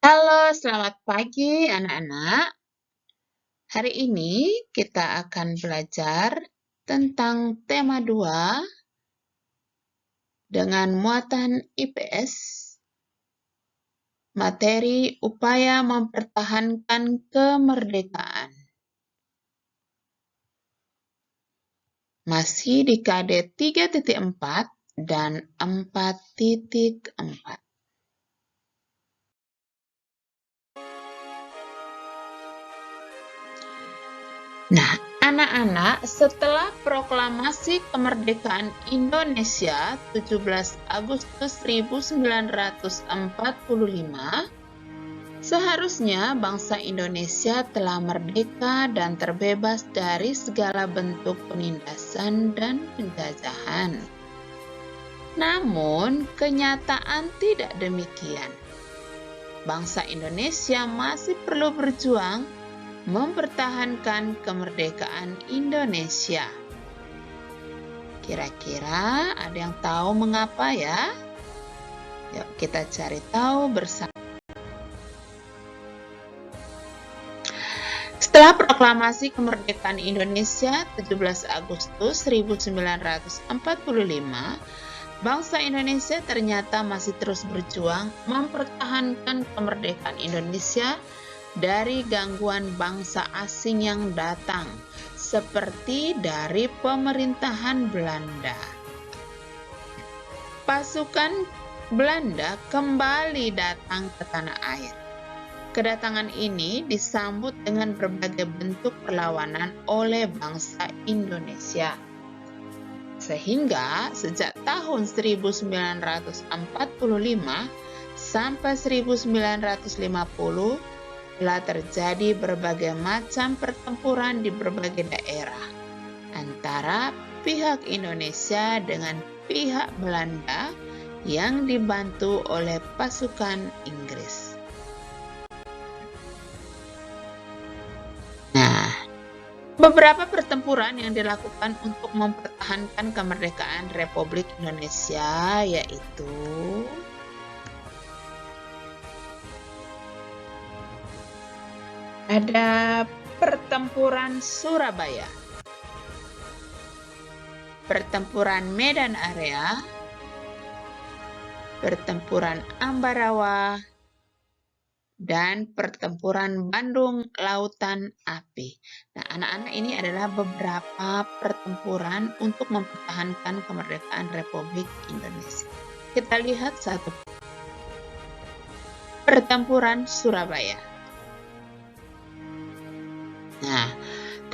Halo, selamat pagi anak-anak. Hari ini kita akan belajar tentang tema 2 dengan muatan IPS, materi upaya mempertahankan kemerdekaan. Masih di KD 3.4 dan 4.4. Nah, anak-anak, setelah proklamasi kemerdekaan Indonesia 17 Agustus 1945, seharusnya bangsa Indonesia telah merdeka dan terbebas dari segala bentuk penindasan dan penjajahan. Namun, kenyataan tidak demikian. Bangsa Indonesia masih perlu berjuang mempertahankan kemerdekaan Indonesia. Kira-kira ada yang tahu mengapa ya? Yuk kita cari tahu bersama. Setelah proklamasi kemerdekaan Indonesia 17 Agustus 1945, bangsa Indonesia ternyata masih terus berjuang mempertahankan kemerdekaan Indonesia dari gangguan bangsa asing yang datang, seperti dari pemerintahan Belanda. Pasukan Belanda kembali datang ke tanah air. Kedatangan ini disambut dengan berbagai bentuk perlawanan oleh bangsa Indonesia. Sehingga sejak tahun 1945 sampai 1950, telah terjadi berbagai macam pertempuran di berbagai daerah antara pihak Indonesia dengan pihak Belanda yang dibantu oleh pasukan Inggris. Nah, beberapa pertempuran yang dilakukan untuk mempertahankan kemerdekaan Republik Indonesia yaitu ada pertempuran Surabaya, pertempuran Medan Area, pertempuran Ambarawa, dan pertempuran Bandung Lautan Api. Nah, anak-anak, ini adalah beberapa pertempuran untuk mempertahankan kemerdekaan Republik Indonesia. Kita lihat satu. Pertempuran Surabaya. Nah,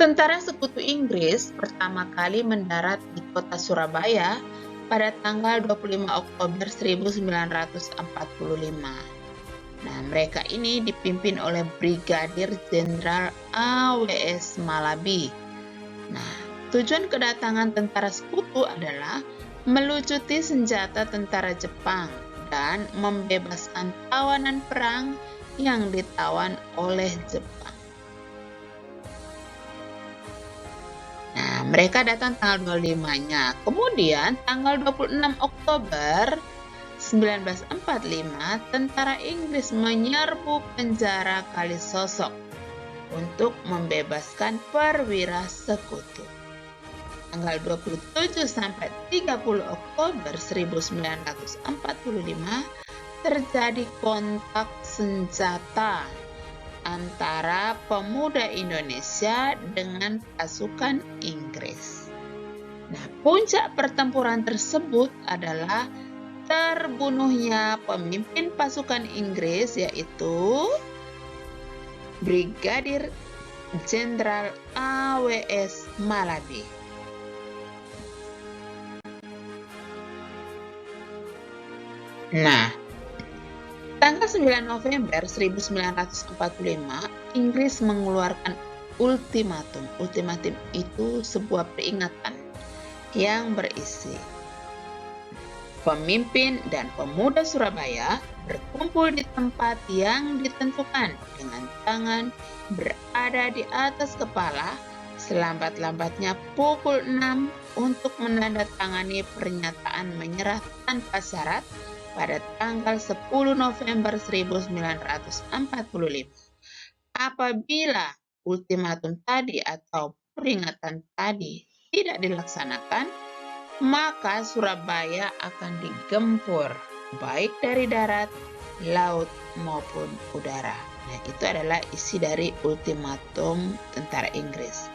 tentara sekutu Inggris pertama kali mendarat di kota Surabaya pada tanggal 25 Oktober 1945. Nah, mereka ini dipimpin oleh Brigadir Jenderal A.W.S. Malabi. Nah, tujuan kedatangan tentara sekutu adalah melucuti senjata tentara Jepang dan membebaskan tawanan perang yang ditawan oleh Jepang. Nah, mereka datang tanggal 25-nya. Kemudian tanggal 26 Oktober 1945, tentara Inggris menyerbu penjara Kalisosok untuk membebaskan perwira sekutu. Tanggal 27 sampai 30 Oktober 1945 terjadi kontak senjata antara pemuda Indonesia dengan pasukan Inggris. Nah, puncak pertempuran tersebut adalah terbunuhnya pemimpin pasukan Inggris yaitu Brigadir Jenderal A.W.S. Malabi. Nah, tanggal 9 November 1945, Inggris mengeluarkan ultimatum. Ultimatum itu sebuah peringatan yang berisi pemimpin dan pemuda Surabaya berkumpul di tempat yang ditentukan dengan tangan berada di atas kepala selambat-lambatnya pukul 6 untuk menandatangani pernyataan menyerah tanpa syarat pada tanggal 10 November 1945. Apabila ultimatum tadi atau peringatan tadi tidak dilaksanakan, maka Surabaya akan digempur baik dari darat, laut maupun udara. Nah, itu adalah isi dari ultimatum tentara Inggris.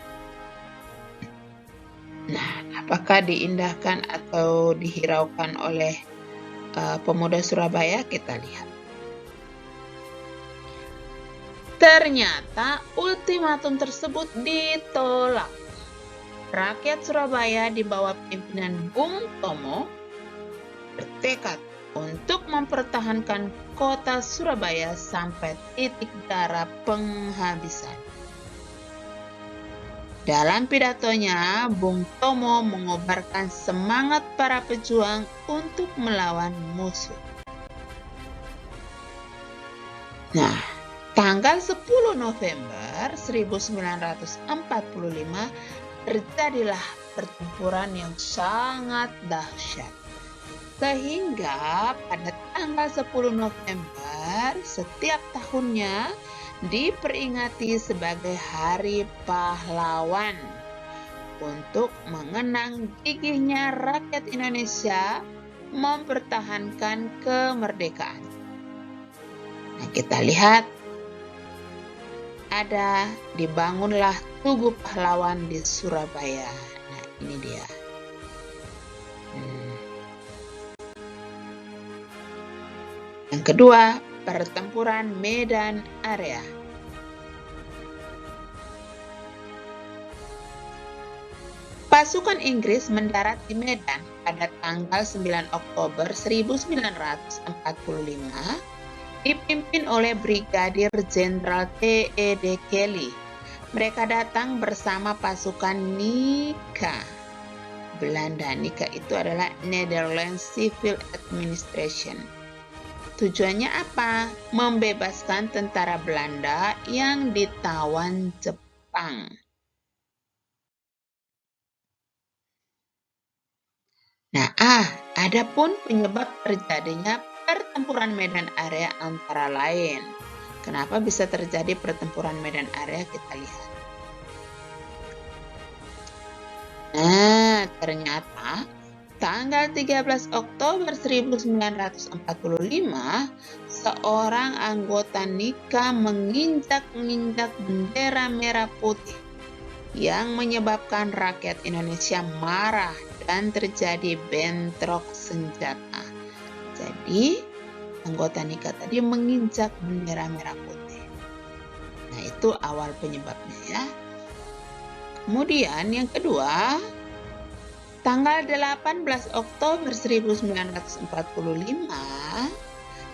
Nah, apakah diindahkan atau dihiraukan oleh pemuda Surabaya? Kita lihat. Ternyata ultimatum tersebut ditolak. Rakyat Surabaya di bawah pimpinan Bung Tomo bertekad untuk mempertahankan kota Surabaya sampai titik darah penghabisan. Dalam pidatonya, Bung Tomo mengobarkan semangat para pejuang untuk melawan musuh. Nah, tanggal 10 November 1945 terjadilah pertempuran yang sangat dahsyat. Sehingga pada tanggal 10 November setiap tahunnya diperingati sebagai Hari Pahlawan untuk mengenang gigihnya rakyat Indonesia mempertahankan kemerdekaan. Nah, kita lihat ada dibangunlah Tugu Pahlawan di Surabaya. Nah, ini dia. Yang kedua, pertempuran Medan Area. Pasukan Inggris mendarat di Medan pada tanggal 9 Oktober 1945 dipimpin oleh Brigadir Jenderal T.E.D. Kelly. Mereka datang bersama pasukan NICA. Belanda, NICA itu adalah Netherlands Civil Administration. Tujuannya apa? Membebaskan tentara Belanda yang ditawan Jepang. Nah, adapun penyebab terjadinya pertempuran Medan Area antara lain. Kenapa bisa terjadi pertempuran Medan Area? Kita lihat. Nah, ternyata tanggal 13 Oktober 1945, seorang anggota NICA menginjak-injak bendera merah putih yang menyebabkan rakyat Indonesia marah dan terjadi bentrok senjata. Jadi, anggota NICA tadi menginjak bendera merah putih. Nah, itu awal penyebabnya ya. Kemudian yang kedua, tanggal 18 Oktober 1945,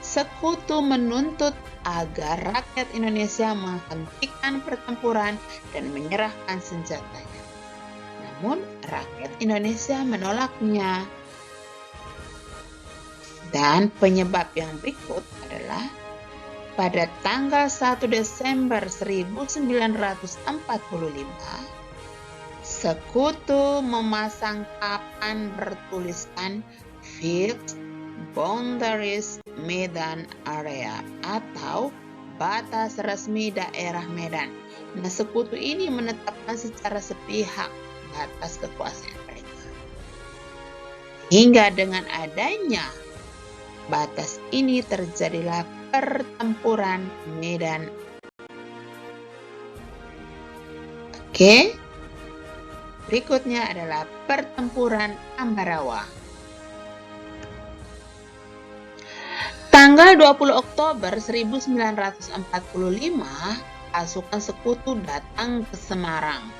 Sekutu menuntut agar rakyat Indonesia menghentikan pertempuran dan menyerahkan senjatanya. Namun, rakyat Indonesia menolaknya. Dan penyebab yang berikut adalah pada tanggal 1 Desember 1945, Sekutu memasang papan bertuliskan Fixed Boundaries Medan Area atau batas resmi daerah Medan. Nah, Sekutu ini menetapkan secara sepihak batas kekuasaan mereka. Hingga dengan adanya batas ini terjadilah pertempuran Medan. Oke. Berikutnya adalah pertempuran Ambarawa. Tanggal 20 Oktober 1945, pasukan Sekutu datang ke Semarang,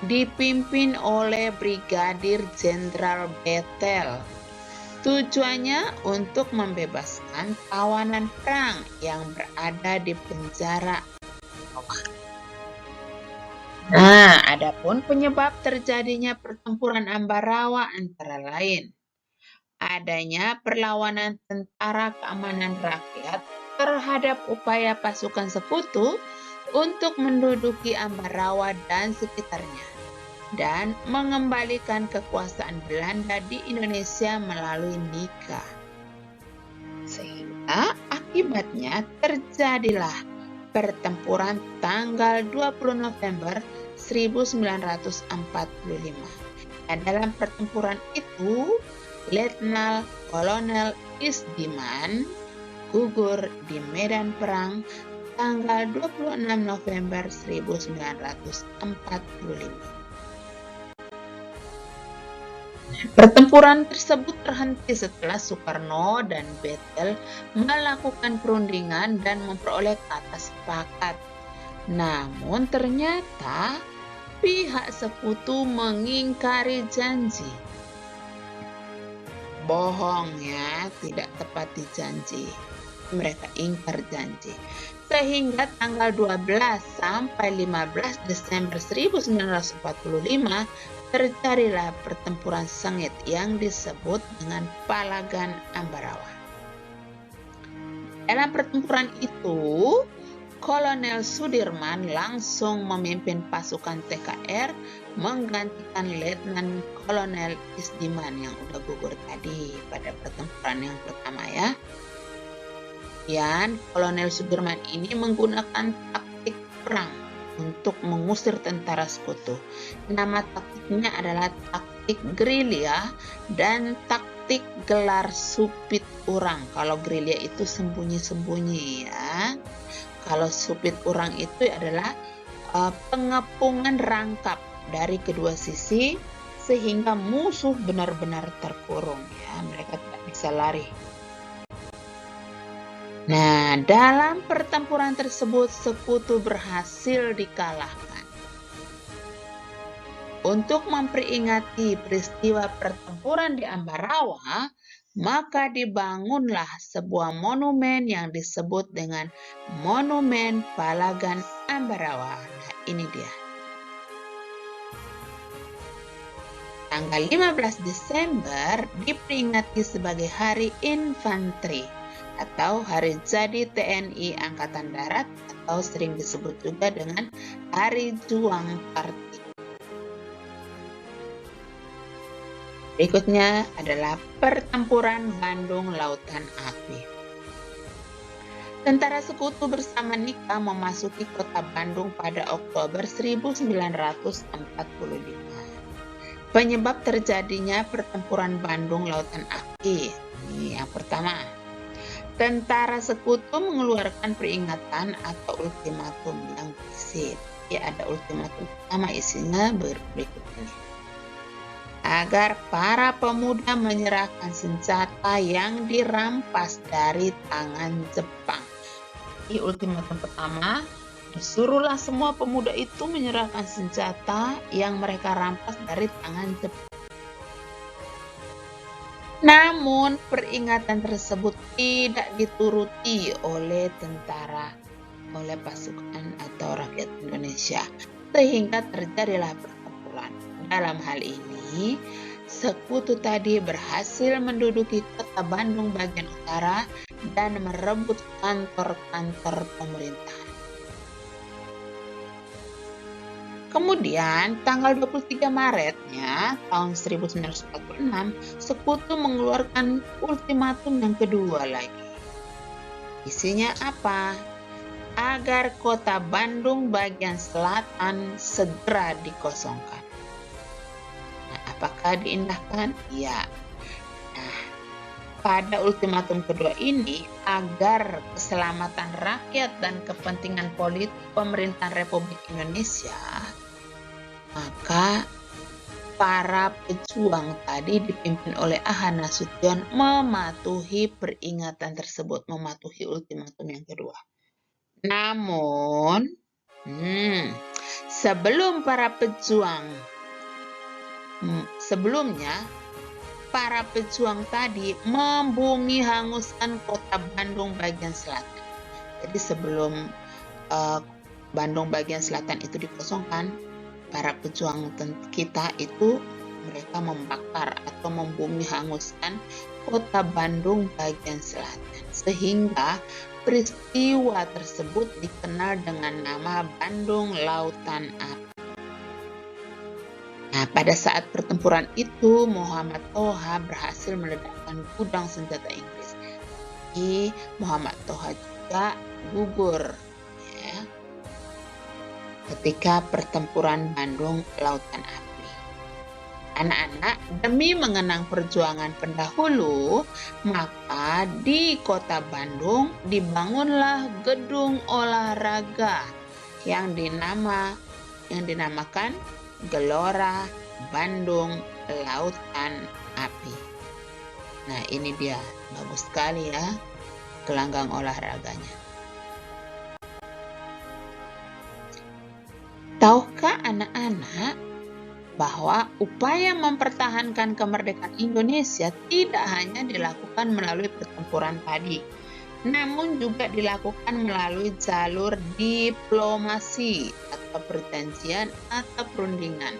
dipimpin oleh Brigadir Jenderal Bethel. Tujuannya untuk membebaskan tawanan perang yang berada di penjara. Nah, adapun penyebab terjadinya pertempuran Ambarawa antara lain adanya perlawanan tentara keamanan rakyat terhadap upaya pasukan Sekutu untuk menduduki Ambarawa dan sekitarnya dan mengembalikan kekuasaan Belanda di Indonesia melalui NICA. akibatnya terjadilah pertempuran tanggal 20 November 1945. Nah, dalam pertempuran itu, Letnan Kolonel Isdiman gugur di medan perang tanggal 26 November 1945. Pertempuran tersebut terhenti setelah Soekarno dan Bettel melakukan perundingan dan memperoleh kata sepakat. Namun ternyata pihak sekutu mengingkari janji. Bohong ya, tidak tepati janji. Mereka ingkar janji. Sehingga tanggal 12 sampai 15 Desember 1945 terjadilah pertempuran sengit yang disebut dengan Palagan Ambarawa. Dalam pertempuran itu, Kolonel Sudirman langsung memimpin pasukan TKR menggantikan Letnan Kolonel Isdiman yang udah gugur tadi pada pertempuran yang pertama ya. Dan Kolonel Sudirman ini menggunakan taktik perang untuk mengusir tentara sekutu. Nama taktiknya adalah taktik gerilya dan taktik gelar supit urang. Kalau gerilya itu sembunyi-sembunyi ya. Kalau supit urang itu adalah pengepungan rangkap dari kedua sisi sehingga musuh benar-benar terkurung ya. Mereka tidak bisa lari. Nah, dalam pertempuran tersebut sekutu berhasil dikalahkan. Untuk memperingati peristiwa pertempuran di Ambarawa, maka dibangunlah sebuah monumen yang disebut dengan Monumen Palagan Ambarawa. Nah, ini dia. Tanggal 15 Desember diperingati sebagai Hari Infanteri atau Hari Jadi TNI Angkatan Darat atau sering disebut juga dengan Hari Juang Kartini. Berikutnya adalah Pertempuran Bandung Lautan Api. Tentara sekutu bersama Nika memasuki kota Bandung pada Oktober 1945. Penyebab terjadinya Pertempuran Bandung Lautan Api. Ini yang pertama. Tentara sekutu mengeluarkan peringatan atau ultimatum yang berisi. Ada ultimatum pertama isinya berikut ini. Agar para pemuda menyerahkan senjata yang dirampas dari tangan Jepang. Di ultimatum pertama, disuruhlah semua pemuda itu menyerahkan senjata yang mereka rampas dari tangan Jepang. Namun peringatan tersebut tidak dituruti oleh tentara, oleh pasukan atau rakyat Indonesia, sehingga terjadilah pertempuran. Dalam hal ini, sekutu tadi berhasil menduduki kota Bandung bagian utara dan merebut kantor-kantor pemerintahan. Kemudian, tanggal 23 Maretnya tahun 1946, sekutu mengeluarkan ultimatum yang kedua lagi. Isinya apa? Agar kota Bandung bagian selatan segera dikosongkan. Nah, apakah diindahkan? Ya. Nah, pada ultimatum kedua ini, agar keselamatan rakyat dan kepentingan politik pemerintahan Republik Indonesia, maka para pejuang tadi dipimpin oleh Aha Nasution mematuhi peringatan tersebut, mematuhi ultimatum yang kedua. Namun, sebelumnya para pejuang tadi membumi hanguskan kota Bandung bagian selatan. Jadi sebelum Bandung bagian selatan itu dikosongkan, para pejuang kita itu mereka membakar atau membumi hanguskan kota Bandung bagian selatan, sehingga peristiwa tersebut dikenal dengan nama Bandung Lautan Api. Nah, pada saat pertempuran itu Muhammad Toha berhasil meledakkan gudang senjata Inggris. Tapi Muhammad Toha juga gugur ya, ketika pertempuran Bandung Lautan Api. Anak-anak, demi mengenang perjuangan pendahulu, maka di kota Bandung dibangunlah gedung olahraga yang dinamakan Gelora Bandung Lautan Api. Nah, ini dia, bagus sekali ya gelanggang olahraganya. Tahukah anak-anak bahwa upaya mempertahankan kemerdekaan Indonesia tidak hanya dilakukan melalui pertempuran tadi, namun juga dilakukan melalui jalur diplomasi atau perjanjian atau perundingan,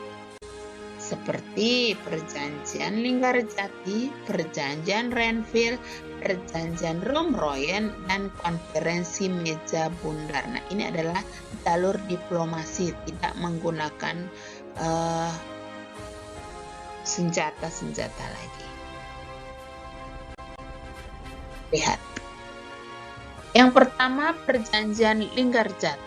seperti perjanjian Linggarjati, perjanjian Renville, perjanjian Romeroyen, dan konferensi meja bundar. Nah, ini adalah jalur diplomasi, tidak menggunakan senjata-senjata lagi. Lihat. Yang pertama, perjanjian Linggarjati.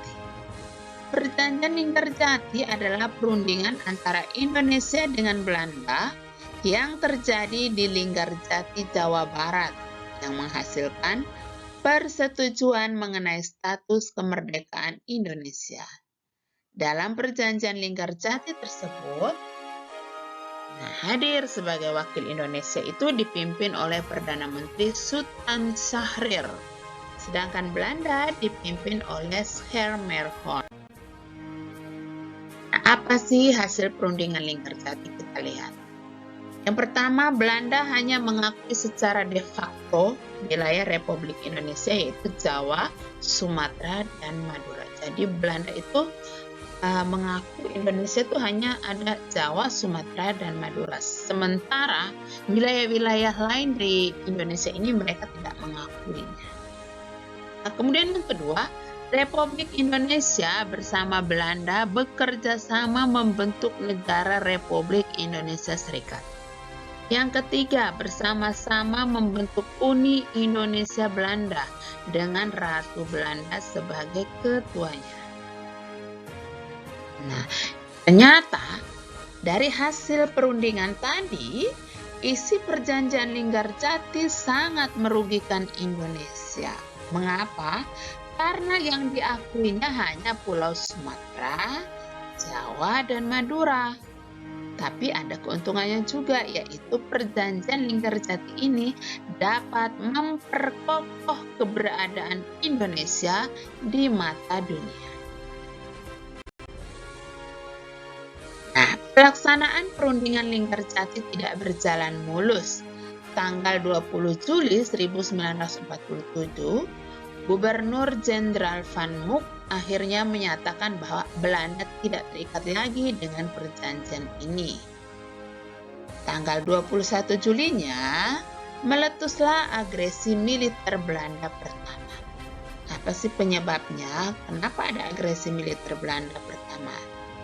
Perjanjian Linggarjati adalah perundingan antara Indonesia dengan Belanda yang terjadi di Linggarjati, Jawa Barat, yang menghasilkan persetujuan mengenai status kemerdekaan Indonesia. Dalam perjanjian Linggarjati tersebut, hadir sebagai wakil Indonesia itu dipimpin oleh Perdana Menteri Sultan Syahrir, sedangkan Belanda dipimpin oleh Schermerhorn. Nah, apa sih hasil perundingan Linggarjati? Kita lihat. Yang pertama, Belanda hanya mengakui secara de facto wilayah Republik Indonesia, yaitu Jawa, Sumatera, dan Madura. Jadi Belanda itu mengaku Indonesia itu hanya ada Jawa, Sumatera, dan Madura. Sementara wilayah-wilayah lain di Indonesia ini mereka tidak mengakuinya. Nah, kemudian yang kedua, Republik Indonesia bersama Belanda bekerja sama membentuk negara Republik Indonesia Serikat. Yang ketiga, bersama-sama membentuk Uni Indonesia Belanda dengan Ratu Belanda sebagai ketuanya. Nah, ternyata dari hasil perundingan tadi, isi perjanjian Linggarjati sangat merugikan Indonesia. Mengapa? Karena yang diakuinya hanya Pulau Sumatera, Jawa, dan Madura. Tapi ada keuntungannya juga, yaitu perjanjian Linggarjati ini dapat memperkokoh keberadaan Indonesia di mata dunia. Nah, pelaksanaan perundingan Linggarjati tidak berjalan mulus. Tanggal 20 Juli 1947, Gubernur Jenderal Van Mook akhirnya menyatakan bahwa Belanda tidak terikat lagi dengan perjanjian ini. Tanggal 21 Julinya, meletuslah agresi militer Belanda pertama. Apa sih penyebabnya? Kenapa ada agresi militer Belanda pertama?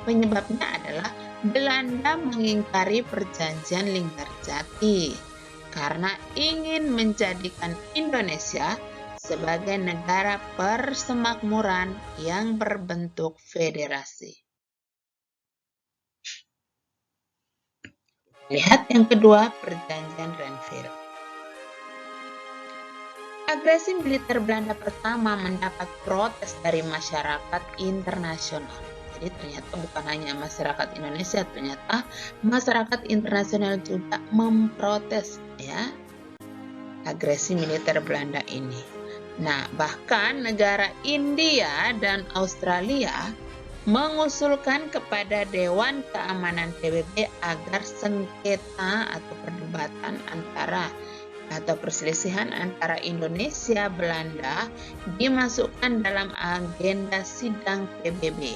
Penyebabnya adalah Belanda mengingkari perjanjian Linggarjati karena ingin menjadikan Indonesia sebagai negara persemakmuran yang berbentuk federasi. Lihat yang kedua, perjanjian Renville. Agresi militer Belanda pertama mendapat protes dari masyarakat internasional. Jadi ternyata bukan hanya masyarakat Indonesia, ternyata masyarakat internasional juga memprotes ya agresi militer Belanda ini. Nah, bahkan negara India dan Australia mengusulkan kepada Dewan Keamanan PBB agar sengketa atau perdebatan atau perselisihan antara Indonesia Belanda dimasukkan dalam agenda sidang PBB.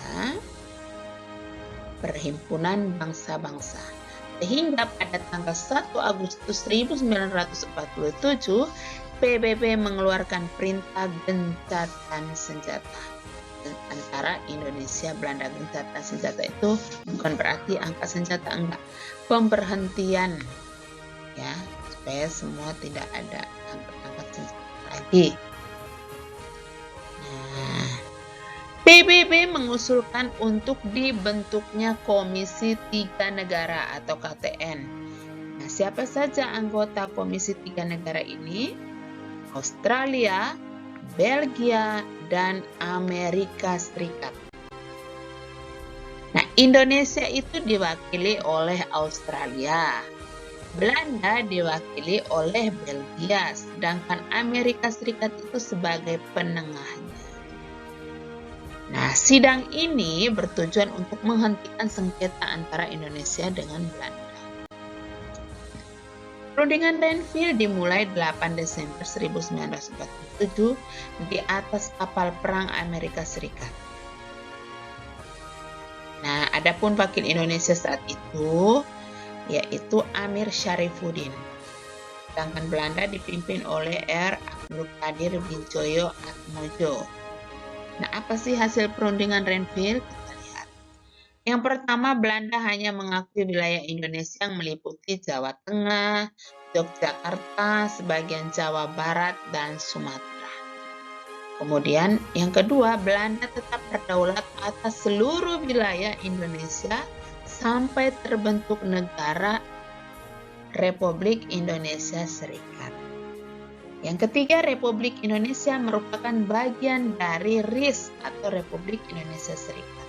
Ya, Perhimpunan Bangsa-Bangsa. Sehingga pada tanggal 1 Agustus 1947, PBB mengeluarkan perintah gencatan senjata antara Indonesia Belanda. Gencatan senjata itu bukan berarti angkat senjata, enggak. Pemberhentian ya, supaya semua tidak ada angkat lagi. Nah, PBB mengusulkan untuk dibentuknya Komisi Tiga Negara atau KTN. Nah, siapa saja anggota Komisi Tiga Negara ini? Australia, Belgia, dan Amerika Serikat. Nah, Indonesia itu diwakili oleh Australia, Belanda diwakili oleh Belgia, sedangkan Amerika Serikat itu sebagai penengahnya. Nah, sidang ini bertujuan untuk menghentikan sengketa antara Indonesia dengan Belanda. Perundingan Renville dimulai 8 Desember 1947 di atas kapal perang Amerika Serikat. Nah, adapun wakil Indonesia saat itu yaitu Amir Syarifuddin. Sedangkan Belanda dipimpin oleh R. Abdul Qadir Widjoyo Atmojo. Nah, apa sih hasil perundingan Renville? Kita lihat. Yang pertama, Belanda hanya mengakui wilayah Indonesia yang meliputi Jawa Tengah, Yogyakarta, sebagian Jawa Barat, dan Sumatera. Kemudian yang kedua, Belanda tetap berdaulat atas seluruh wilayah Indonesia sampai terbentuk negara Republik Indonesia Serikat. Yang ketiga, Republik Indonesia merupakan bagian dari RIS atau Republik Indonesia Serikat.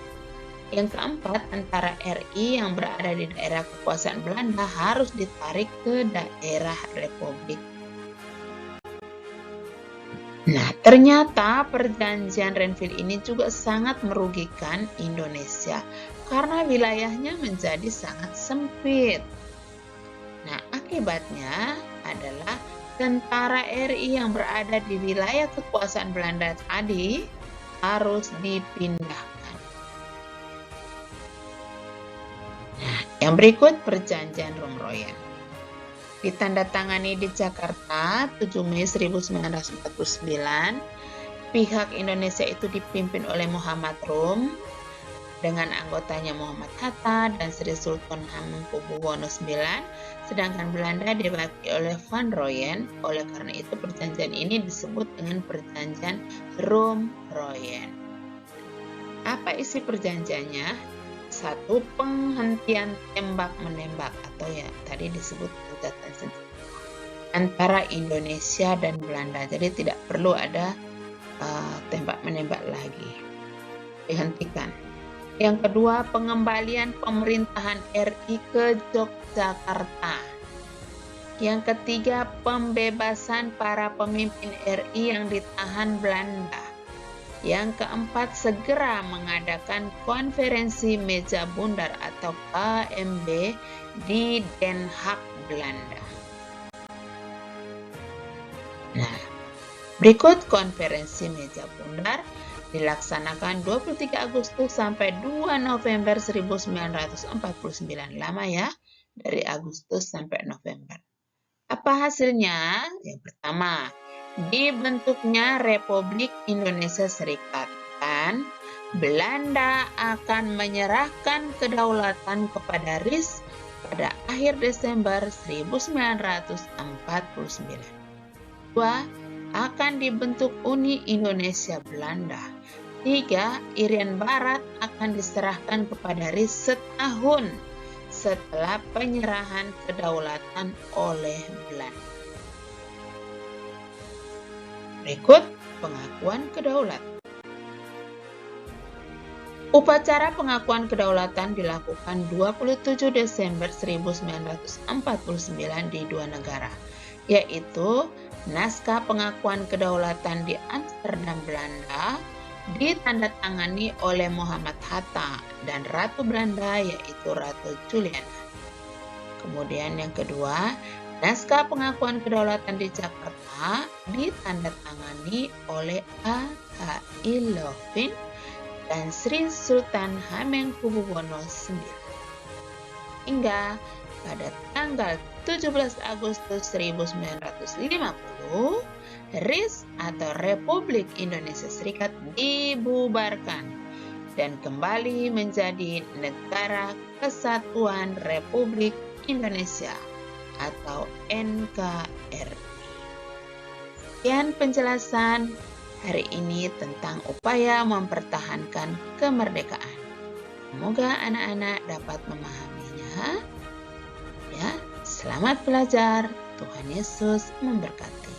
Yang keempat, antara RI yang berada di daerah kekuasaan Belanda harus ditarik ke daerah Republik. Nah, ternyata perjanjian Renville ini juga sangat merugikan Indonesia karena wilayahnya menjadi sangat sempit. Nah, akibatnya adalah tentara RI yang berada di wilayah kekuasaan Belanda tadi harus dipindahkan. Nah, yang berikut perjanjian Romroyen. Ditandatangani di Jakarta 7 Mei 1949, pihak Indonesia itu dipimpin oleh Muhammad Rum dengan anggotanya Muhammad Hatta dan Sri Sultan Hamengkubuwono IX, sedangkan Belanda diwakili oleh Van Rooyen. Oleh karena itu perjanjian ini disebut dengan perjanjian Romroyen. Apa isi perjanjiannya? 1. Penghentian tembak-menembak atau ya tadi disebut gencatan senjata antara Indonesia dan Belanda. Jadi tidak perlu ada tembak-menembak lagi. Dihentikan. Yang kedua, pengembalian pemerintahan RI ke Yogyakarta. Yang ketiga, pembebasan para pemimpin RI yang ditahan Belanda. Yang keempat, segera mengadakan konferensi meja bundar atau KMB di Den Haag, Belanda. Nah, berikut konferensi meja bundar dilaksanakan 23 Agustus sampai 2 November 1949. Lama ya, dari Agustus sampai November. Apa hasilnya? Yang pertama, dibentuknya Republik Indonesia Serikat dan Belanda akan menyerahkan kedaulatan kepada RIS pada akhir Desember 1949. 2. Akan dibentuk Uni Indonesia Belanda. 3. Irian Barat akan diserahkan kepada RIS setahun setelah penyerahan kedaulatan oleh Belanda. Berikut pengakuan kedaulatan. Upacara pengakuan kedaulatan dilakukan 27 Desember 1949 di dua negara, yaitu naskah pengakuan kedaulatan di Amsterdam, Belanda, ditandatangani oleh Muhammad Hatta dan Ratu Belanda yaitu Ratu Juliana. Kemudian yang kedua, naskah pengakuan kedaulatan di Jakarta ditandatangani oleh A.H.I. Lovin dan Sri Sultan Hamengkubuwono IX. Hingga pada tanggal 17 Agustus 1950, RIS atau Republik Indonesia Serikat dibubarkan dan kembali menjadi Negara Kesatuan Republik Indonesia atau NKRI. Sekian penjelasan hari ini tentang upaya mempertahankan kemerdekaan. Semoga anak-anak dapat memahaminya. Ya, selamat belajar. Tuhan Yesus memberkati.